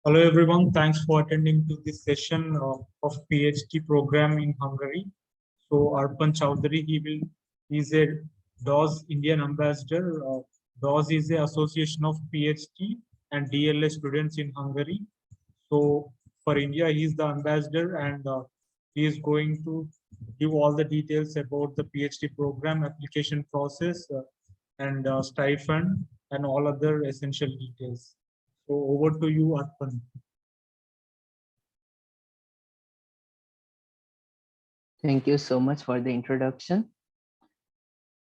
Hello everyone, thanks for attending to this session of PhD program in Hungary. So Arpan Chowdhury, he's a DOS Indian ambassador. DOS is a association of PhD and DLA students in Hungary. So for India, he's the ambassador and he is going to give all the details about the PhD program, application process and stipend and all other essential details. So over to you, Arpan. Thank you so much for the introduction.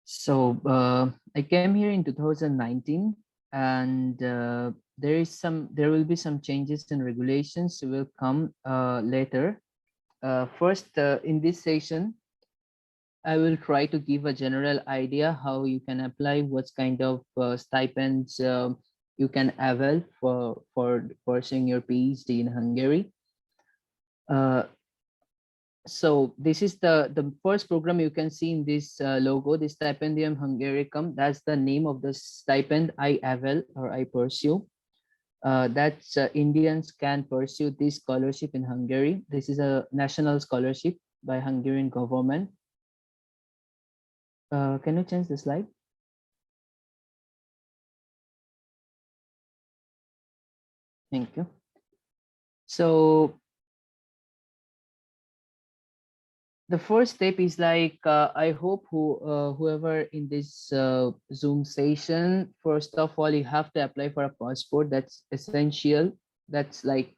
So I came here in 2019, and there will be some changes in regulations will come later. First, in this session, I will try to give a general idea how you can apply, what kind of stipends you can avail for pursuing your PhD in Hungary. So this is the first program you can see in this logo, the Stipendium Hungaricum. That's the name of the stipend I avail or I pursue. That's Indians can pursue this scholarship in Hungary. This is a national scholarship by Hungarian government. Can you change the slide? Thank you. So the first step is like I hope whoever in this Zoom session, first of all, you have to apply for a passport. That's essential. That's like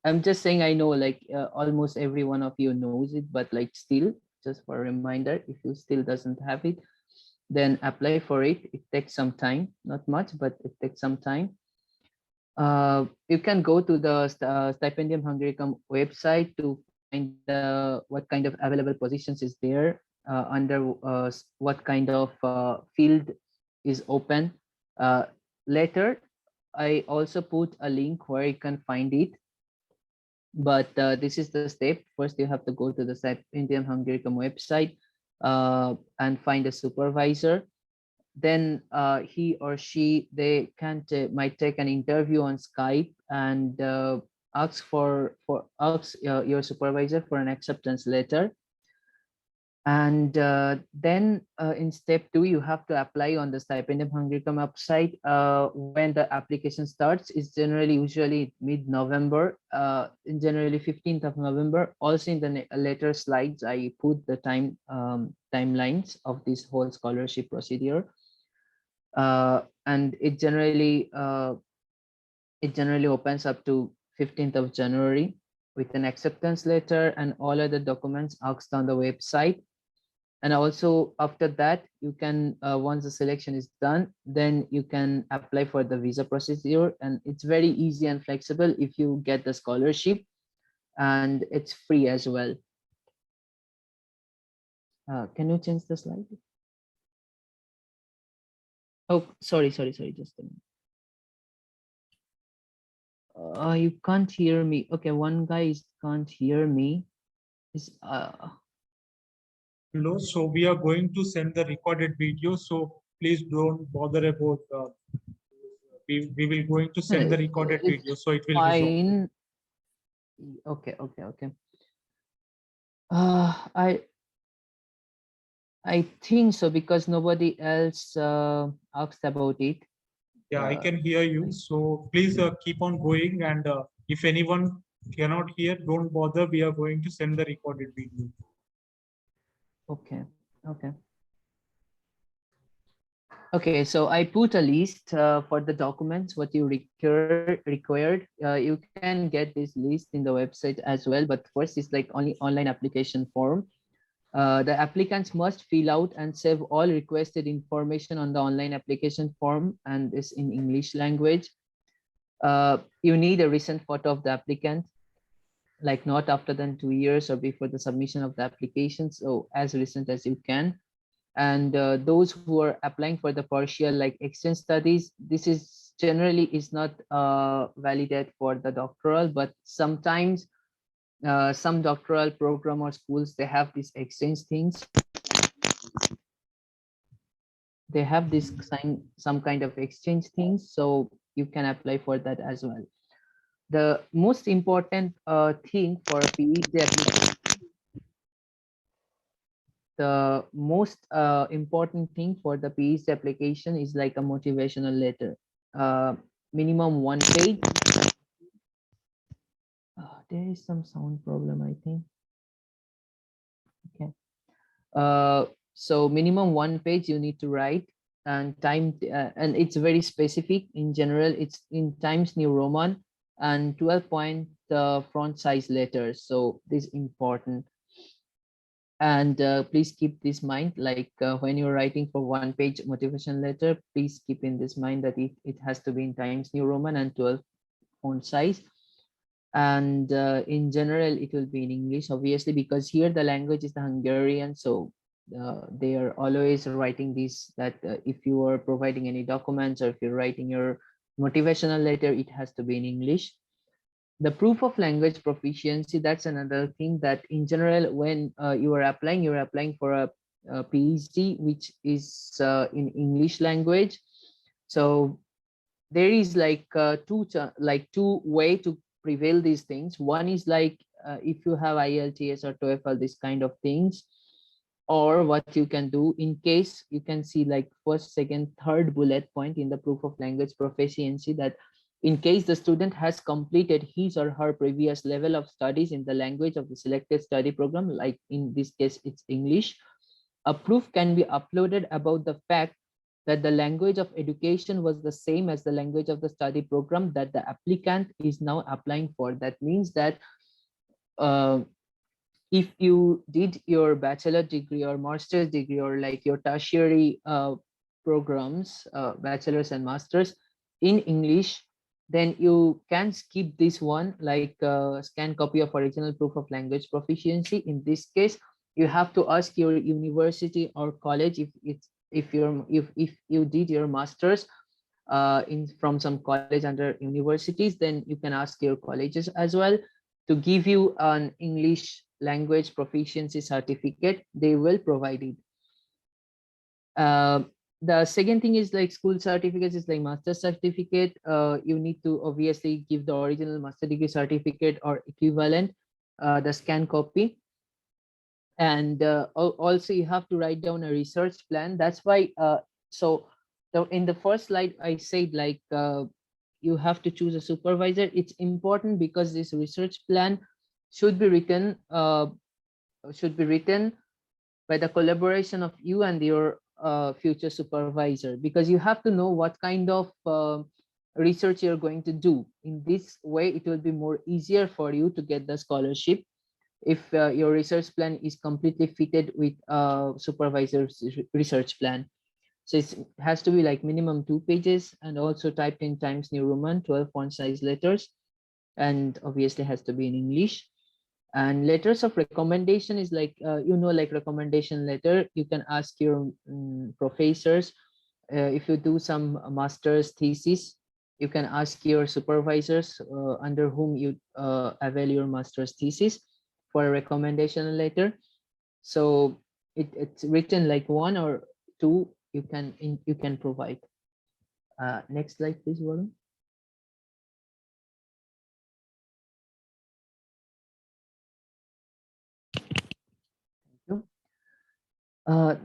I'm just saying, I know like almost every one of you knows it, but like still, just for a reminder, if you still doesn't have it, then apply for it. It takes some time, not much, but it takes some time. You can go to the Stipendium Hungaricum website to find what kind of available positions is there under what kind of field is open. Later, I also put a link where you can find it. But this is the step. First, you have to go to the Stipendium Hungaricum website and find a supervisor. Then he or she might take an interview on Skype and ask your supervisor for an acceptance letter. And then in step 2, you have to apply on the Stipendium Hungaricum website. When the application starts, it's usually mid-November, in generally 15th of November. Also in the later slides, I put the timelines of this whole scholarship procedure. And it generally opens up to 15th of January with an acceptance letter and all other documents asked on the website. And also after that, you can once the selection is done, then you can apply for the visa procedure, and it's very easy and flexible if you get the scholarship, and it's free as well. Can you change the slide? Oh, sorry, just a minute. You can't hear me. Okay, one guy can't hear me. Hello, so we are going to send the recorded video, so please don't bother about we will going to send the recorded video, so it will fine. Okay. I think so, because nobody else asked about it. Yeah, I can hear you, so please keep on going, and if anyone cannot hear, don't bother, we are going to send the recorded video. Okay, so I put a list for the documents what you required. You can get this list in the website as well, but first it's like only online application form. The applicants must fill out and save all requested information on the online application form, and is in English language. You need a recent photo of the applicant, like not after than 2 years or before the submission of the application, so as recent as you can. And those who are applying for the partial like exchange studies, this is generally is not validated for the doctoral, but sometimes some doctoral program or schools, they have these exchange things. They have some kind of exchange things, so you can apply for that as well. The most important thing for a PhD application, the most important thing for the PhD application is like a motivational letter, uh, minimum 1 page. There is some sound problem, I think. Okay. So minimum 1 page you need to write, and and it's very specific. In general, it's in Times New Roman and 12-point font size letters. So this is important. And please keep this mind, like when you're writing for 1 page motivation letter, please keep in this mind that it has to be in Times New Roman and 12 font size. And in general, it will be in English, obviously, because here the language is the Hungarian. So they are always writing this, that if you are providing any documents or if you're writing your motivational letter, it has to be in English. The proof of language proficiency, that's another thing that in general, when you're applying for a PhD, which is in English language. So there is like two way to prevail these things. One is like if you have IELTS or TOEFL, this kind of things, or what you can do in case, you can see like first, second, third bullet point in the proof of language proficiency, that in case the student has completed his or her previous level of studies in the language of the selected study program, like in this case it's English, a proof can be uploaded about the fact that the language of education was the same as the language of the study program that the applicant is now applying for. That means that uh, if you did your bachelor degree or master's degree or like your tertiary programs, bachelor's and master's in English, then you can skip this one, like scan copy of original proof of language proficiency. In this case, you have to ask your university or college, if you did your master's in from some college under universities, then you can ask your colleges as well to give you an English language proficiency certificate. They will provide it. The second thing is like school certificates, is like master certificate. You need to obviously give the original master degree certificate or equivalent, the scan copy. And also you have to write down a research plan. That's why in the first slide I said like you have to choose a supervisor. It's important because this research plan should be written by the collaboration of you and your future supervisor, because you have to know what kind of research you're going to do. In this way, it will be more easier for you to get the scholarship if your research plan is completely fitted with supervisor's research plan. So it has to be like minimum 2 pages and also typed in Times New Roman, 12 font size letters, and obviously has to be in English. And letters of recommendation is like like recommendation letter, you can ask your professors. If you do some master's thesis, you can ask your supervisors under whom you avail your master's thesis for a recommendation letter. So it's written like 1 or 2 you can provide. Next slide please, Varun.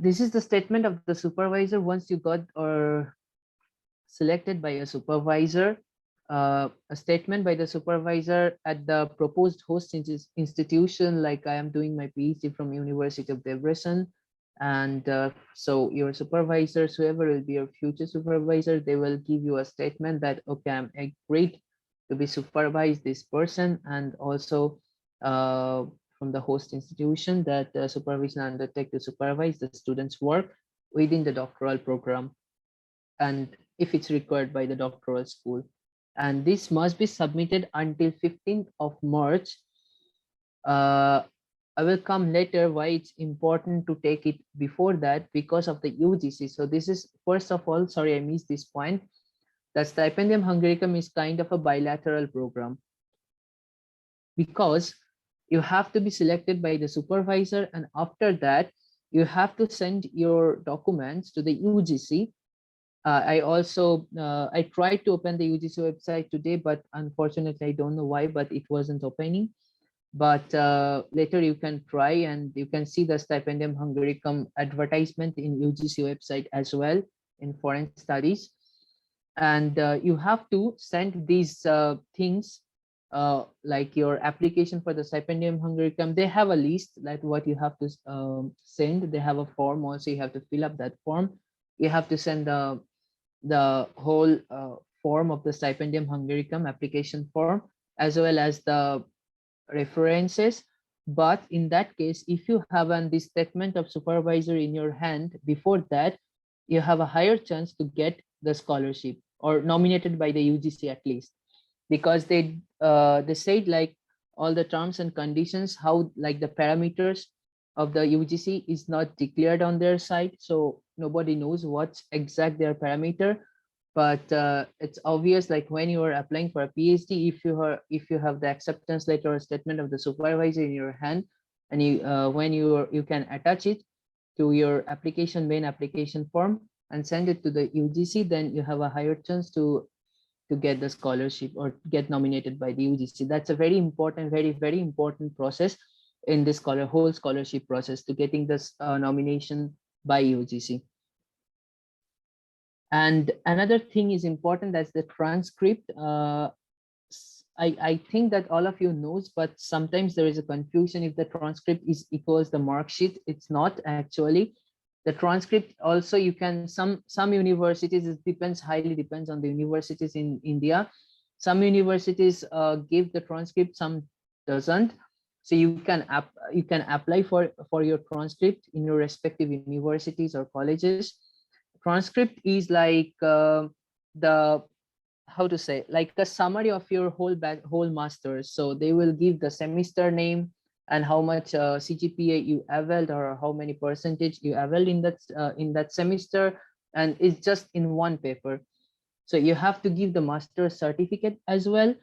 This is the statement of the supervisor. Once you got or selected by a supervisor, a statement by the supervisor at the proposed host institution, like I am doing my PhD from University of Debrecen, and so your supervisors, whoever will be your future supervisor, they will give you a statement that, okay, I'm agreed to be supervised this person, and also from the host institution that supervision undertake to supervise the students' work within the doctoral program, and if it's required by the doctoral school. And this must be submitted until 15th of March. I will come later why it's important to take it before that, because of the UGC. So this is, first of all, sorry, I missed this point, that Stipendium Hungaricum is kind of a bilateral program, because you have to be selected by the supervisor, and after that you have to send your documents to the UGC, I also I tried to open the UGC website today, but unfortunately I don't know why, but it wasn't opening. But later you can try, and you can see the Stipendium Hungaricum advertisement in UGC website as well in foreign studies. And you have to send these things like your application for the Stipendium Hungaricum. They have a list like what you have to send. They have a form also, you have to fill up that form. You have to send the whole form of the Stipendium Hungaricum application form, as well as the references. But in that case, if you have this statement of supervisor in your hand before that, you have a higher chance to get the scholarship or nominated by the UGC at least, because they said like all the terms and conditions, how like the parameters of the UGC is not declared on their side, so nobody knows what's exact their parameter. But it's obvious, like when you are applying for a PhD, if you have the acceptance letter or statement of the supervisor in your hand, and when you can attach it to your main application form and send it to the UGC, then you have a higher chance to get the scholarship or get nominated by the UGC. That's a very important, very important process in this whole scholarship process to getting this nomination by UGC. And another thing is important, that's the transcript. I think that all of you knows, but sometimes there is a confusion if the transcript is equals the mark sheet. It's not actually. The transcript also, you can, some universities, it depends, highly depends on the universities in India. Some universities give the transcript, some doesn't. So you can apply for your transcript in your respective universities or colleges. Transcript is like the, how to say, like a summary of your whole masters. So they will give the semester name and how much CGPA you availed, or how many percentage you availed in that semester, and it's just in one paper. So you have to give the master's certificate as well.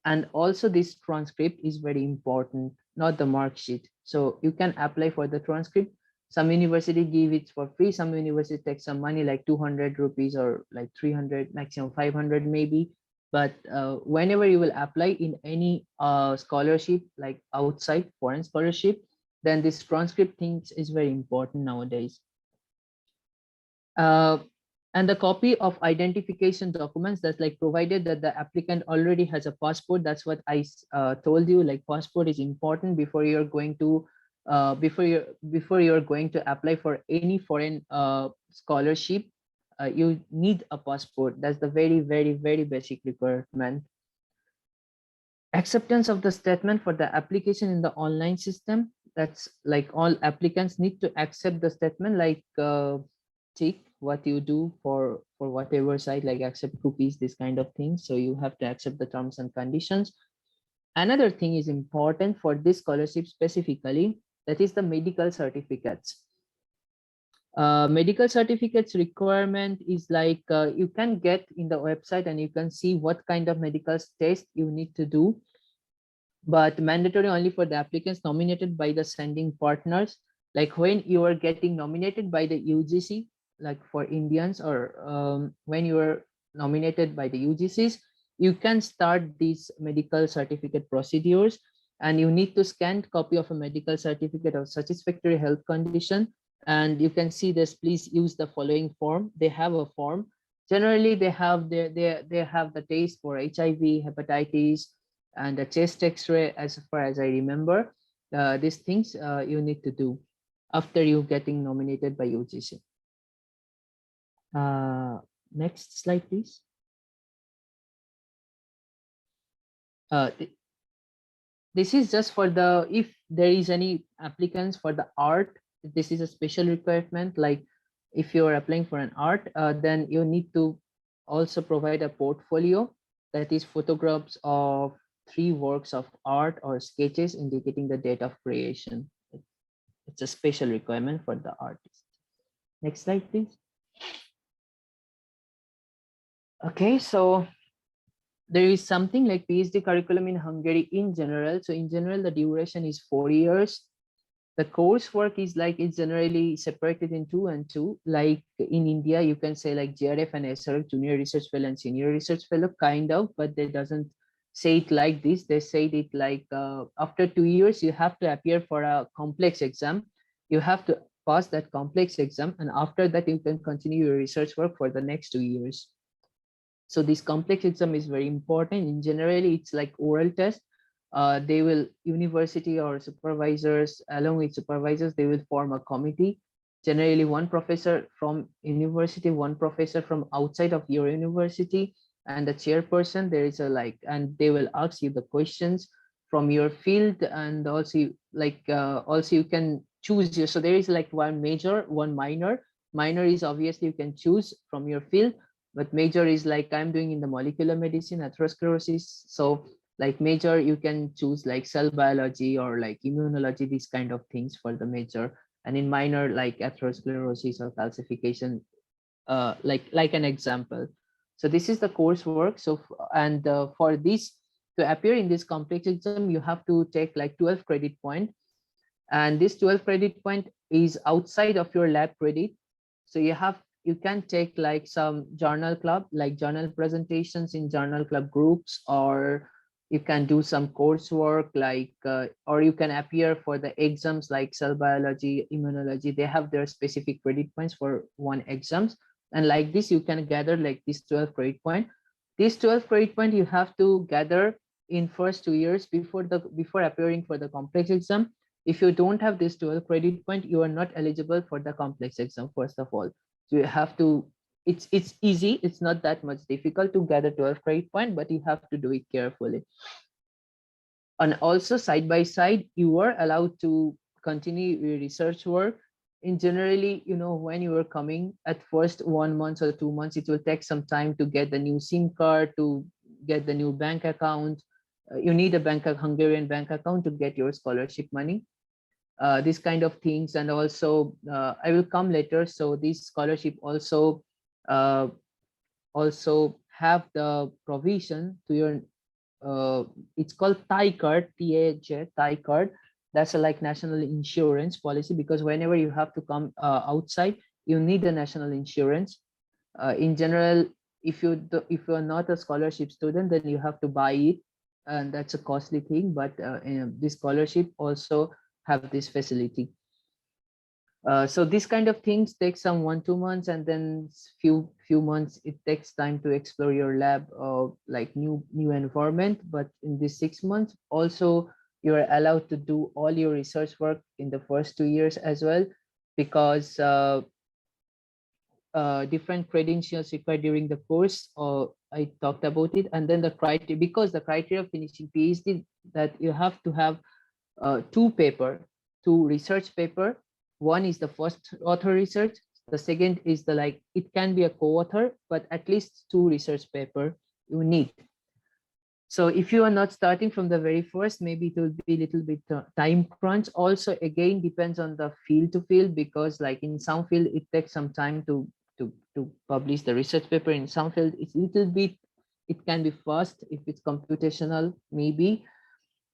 And also this transcript is very important, not the mark sheet. So you can apply for the transcript. Some university give it for free, some university take some money like 200 rupees or like 300, maximum 500 maybe. But whenever you will apply in any scholarship, like outside foreign scholarship, then this transcript things is very important nowadays. And the copy of identification documents, that's like provided that the applicant already has a passport. That's what I told you, like passport is important before you're going to before you're going to apply for any foreign scholarship. You need a passport. That's the very basic requirement. Acceptance of the statement for the application in the online system. That's like all applicants need to accept the statement, like tick what you do for whatever site, like accept cookies, this kind of thing. So you have to accept the terms and conditions. Another thing is important for this scholarship specifically, that is the medical certificates. Medical certificates requirement is like you can get in the website and you can see what kind of medical test you need to do, but mandatory only for the applicants nominated by the sending partners. Like when you are getting nominated by the UGC, like for Indians, or when you are nominated by the UGCs, you can start these medical certificate procedures, and you need to scan copy of a medical certificate of satisfactory health condition. And you can see this, please use the following form. They have a form. Generally, they have they have the test for HIV, hepatitis, and the chest X-ray, as far as I remember. These things you need to do after you getting nominated by UGC. Next slide, please. This is just for the, if there is any applicants for the art, this is a special requirement. Like if you are applying for an art, then you need to also provide a portfolio, that is photographs of 3 works of art or sketches indicating the date of creation. It's a special requirement for the artist. Next slide, please. Okay, so there is something like PhD curriculum in Hungary in general. So in general, the duration is 4 years. The coursework is like, it's generally separated in two and two. Like in India, you can say like JRF and SRF, junior research fellow and senior research fellow, kind of, but they doesn't say it like this. They say it like after 2 years, you have to appear for a complex exam. You have to pass that complex exam, and after that, you can continue your research work for the next 2 years. So this complex exam is very important. In generally, it's like oral test. They will, university or supervisors, along with supervisors, they will form a committee. Generally, one professor from university, one professor from outside of your university, and the chairperson. There is a like, and they will ask you the questions from your field, and also like also you can choose your. So there is like one major, one minor. Minor is obviously you can choose from your field, but major is like I'm doing in the molecular medicine, atherosclerosis. So like major, you can choose like cell biology or like immunology, these kind of things for the major. And in minor, like atherosclerosis or calcification, like an example. So this is the coursework. So and for this, to appear in this complex exam, you have to take like 12 credit point, and this 12 credit point is outside of your lab credit. So you can take like some journal club, like journal presentations in journal club groups, or you can do some coursework like or you can appear for the exams like cell biology, immunology. They have their specific credit points for one exams, and like this you can gather like this 12 credit point. This 12 credit point you have to gather in first 2 years before appearing for the complex exam. If you don't have this 12 credit point, you are not eligible for the complex exam, first of all. So you have to, it's easy, it's not that much difficult to gather 12 credit point, but you have to do it carefully. And also side by side, you are allowed to continue your research work. In generally, when you are coming at first 1 month or 2 months, it will take some time to get the new SIM card, to get the new bank account. You need a Hungarian bank account to get your scholarship money. These kind of things, and also I will come later. So this scholarship uh, also have the provision to your it's called Thai card, TAJ, Thai card. That's a like national insurance policy, because whenever you have to come outside, you need a national insurance. In general, if you are not a scholarship student, then you have to buy it, and that's a costly thing. But this scholarship also have this facility. So these kind of things take some 1-2 months, and then few months it takes time to explore your lab, like new environment. But in these 6 months, also you are allowed to do all your research work in the first 2 years as well, because different credentials required during the course. I talked about it, and then the criteria, because the criteria of finishing PhD, that you have to have two research paper. One is the first author research. The second is the like, it can be a co-author, but at least two research paper you need. So if you are not starting from the very first, maybe it will be a little bit time crunch. Also, again, depends on the field to field, because like in some field, it takes some time to publish the research paper. In some field, it's a little bit, it can be fast if it's computational, maybe.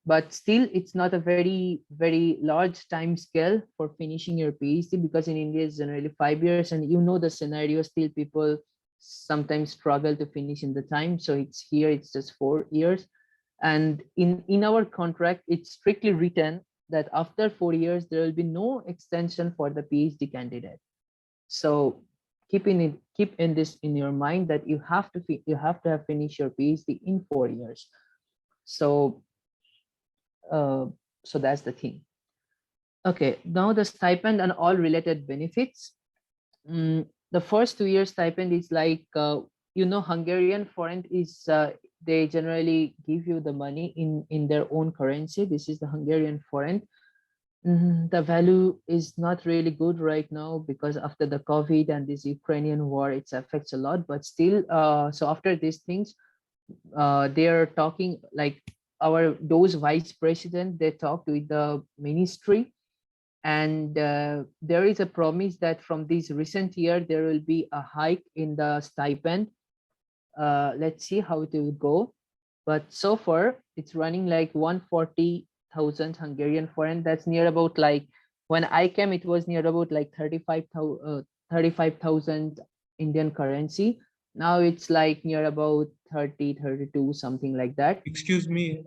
But still, it's not a very large time scale for finishing your PhD, because in India it's generally 5 years, and the scenario, still people sometimes struggle to finish in the time. So it's just 4 years. And in our contract, it's strictly written that after 4 years, there will be no extension for the PhD candidate. So keep this in your mind, that you have to have finished your PhD in 4 years. So so that's the thing. Okay, now the stipend and all related benefits. The first 2 year stipend is like, Hungarian forint is, they generally give you the money in their own currency. This is the Hungarian forint. The value is not really good right now, because after the COVID and this Ukrainian war, it affects a lot. But still, so after these things, they are talking like, those vice president, they talked with the ministry, and there is a promise that from this recent year there will be a hike in the stipend. Let's see how it will go, but so far it's running like 140,000 Hungarian forint. That's near about like when I came, it was near about like 35,000 Indian currency. Now it's like near about 30, 32, something like that. Excuse me,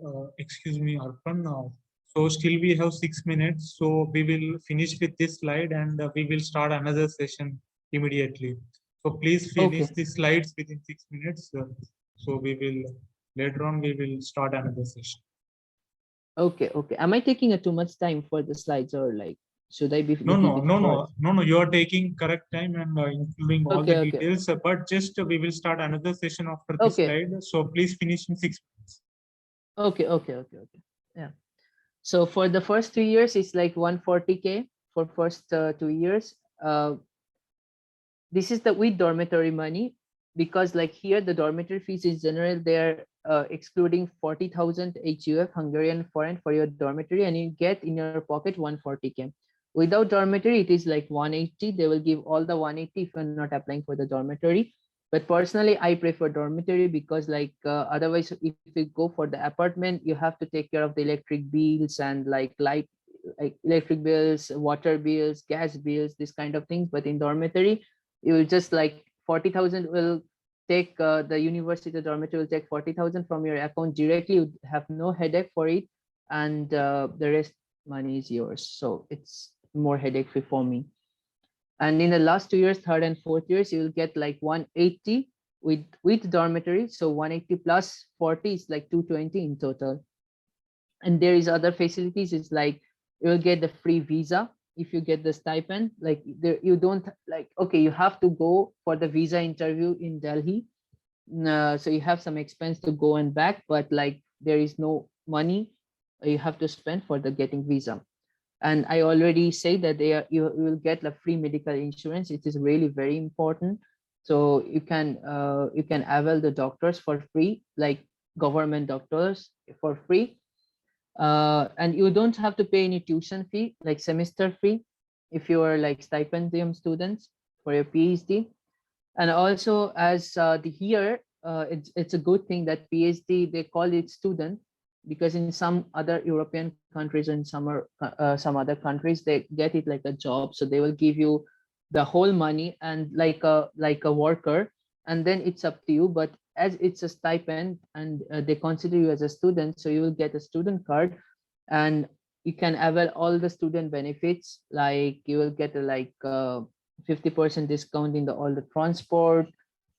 Arpan. So still we have 6 minutes. So we will finish with this slide and we will start another session immediately. So please finish Okay. the slides within 6 minutes. So we will later on we will start another session. Okay. Okay. Am I taking too much time for the slides, or like, should I be No, little no, bit no, fast? no, no, no. You are taking correct time and including all the Okay. Okay. details. But just we will start another session after this Okay. slide. So please finish in 6 minutes. Okay. Okay. Okay. Okay. Yeah. So for the first 2 years, it's like 140K for first 2 years. This is the with dormitory money, because like here the dormitory fees in general they're excluding 40,000 HUF Hungarian foreign for your dormitory, and you get in your pocket 140K. Without dormitory, it is like 180. They will give all the 180 if you're not applying for the dormitory. But personally, I prefer dormitory because like otherwise, if you go for the apartment, you have to take care of the electric bills and like light, like electric bills, water bills, gas bills, this kind of things. But in dormitory, you will just like 40,000 will take the university dormitory will take 40,000 from your account directly. You have no headache for it, and the rest money is yours. So it's more headache free for me. And in the last 2 years, third and fourth years, you will get like 180 with dormitory. So 180 plus 40 is like 220 in total. And there is other facilities. It's like you will get the free visa if you get the stipend. Like there, you don't like, okay, you have to go for the visa interview in Delhi. So you have some expense to go and back, but like there is no money you have to spend for the getting visa. And I already say that you will get a free medical insurance. It is really very important. So you can avail the doctors for free, like government doctors for free. And you don't have to pay any tuition fee, like semester fee, if you are like stipendium students for your PhD. And also as the here, it's a good thing that PhD, they call it student, because in some other European countries and some other countries, they get it like a job. So they will give you the whole money and like a worker, and then it's up to you. But as it's a stipend and they consider you as a student, so you will get a student card, and you can avail all the student benefits. Like you will get a 50% discount in the all the transport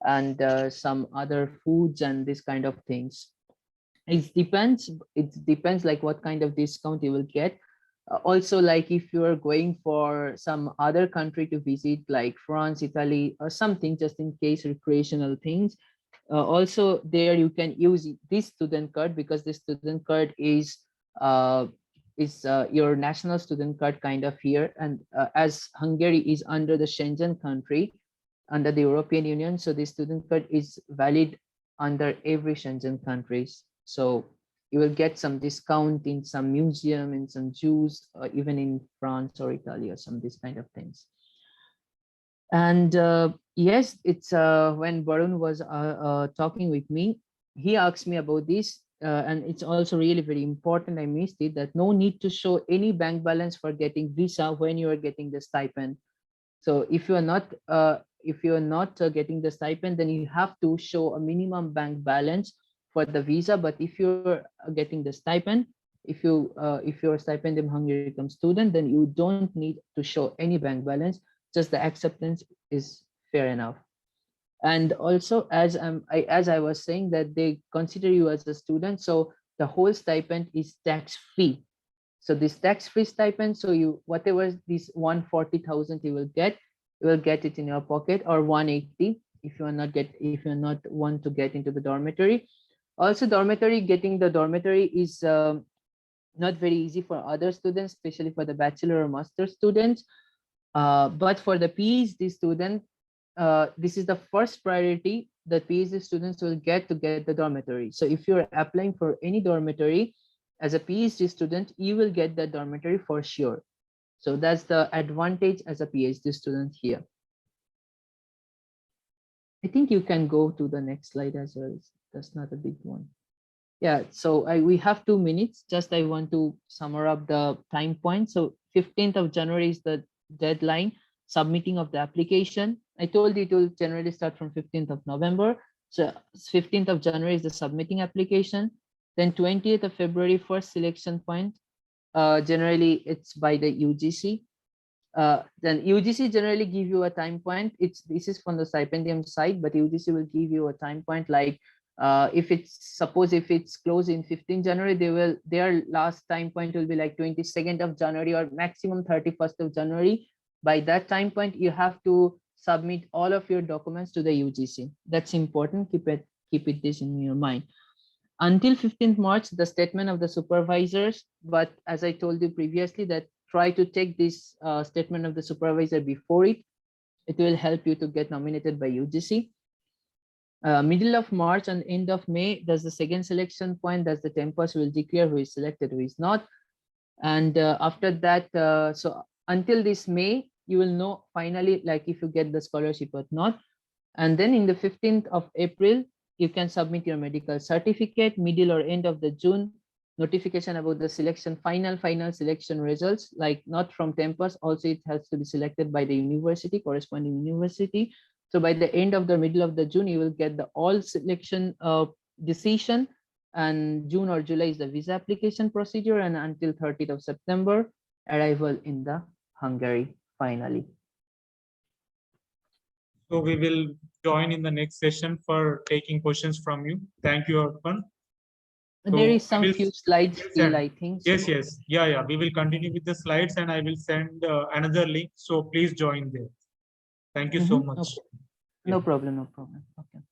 and some other foods and this kind of things. It depends like what kind of discount you will get. Also, like if you are going for some other country to visit, like France, Italy or something, just in case recreational things, also there you can use this student card, because this student card uh, is your national student card kind of here. And as Hungary is under the Schengen country, under the European Union, so this student card is valid under every Schengen countries. So you will get some discount in some museum, in some zoos, even in France or Italy or some this kind of things. And yes, it's when Varun was talking with me, he asked me about this, and it's also really very important. I missed it, that no need to show any bank balance for getting visa when you are getting the stipend. So if you are not getting the stipend, then you have to show a minimum bank balance for the visa. But if you're getting the stipend, if you're a stipendium Hungary student, then you don't need to show any bank balance. Just the acceptance is fair enough. And also, as I was saying, that they consider you as a student, so the whole stipend is tax free. So this tax-free stipend, so you whatever this 140,000 you will get it in your pocket, or 180 if you're not want to get into the dormitory. Also, getting the dormitory is not very easy for other students, especially for the bachelor or master students. But for the PhD student, this is the first priority that PhD students will get to get the dormitory. So if you're applying for any dormitory as a PhD student, you will get that dormitory for sure. So that's the advantage as a PhD student here. I think you can go to the next slide as well. That's not a big one. Yeah, so we have 2 minutes. Just I want to sum up the time point. So 15th of January is the deadline submitting of the application. I told you it will generally start from 15th of November. So 15th of January is the submitting application. Then 20th of February, first selection point. Generally, it's by the UGC. Then UGC generally give you a time point. This is from the stipendium side, but UGC will give you a time point like if it's closed in 15 January, their last time point will be like 22nd of January or maximum 31st of January. By that time point, you have to submit all of your documents to the UGC. That's important. Keep this in your mind. Until 15th March, the statement of the supervisors. But as I told you previously, that try to take this statement of the supervisor before it. It will help you to get nominated by UGC. Middle of March and end of May, there's the second selection point. That's the tempers will declare who is selected, who is not. And after that, so until this May, you will know finally like if you get the scholarship or not. And then in the 15th of April, you can submit your medical certificate. Middle or end of the June, notification about the selection, final selection results, like not from tempers. Also, it has to be selected by the university, corresponding university. So by the end of the middle of the June, you will get the all selection decision. And June or July is the visa application procedure, and until 30th of September, arrival in the Hungary finally. So we will join in the next session for taking questions from you. Thank you, Arpan. There is some few slides still, I think. Yes, yes. Yeah. We will continue with the slides and I will send another link. So please join there. Thank you so much. No problem. Okay.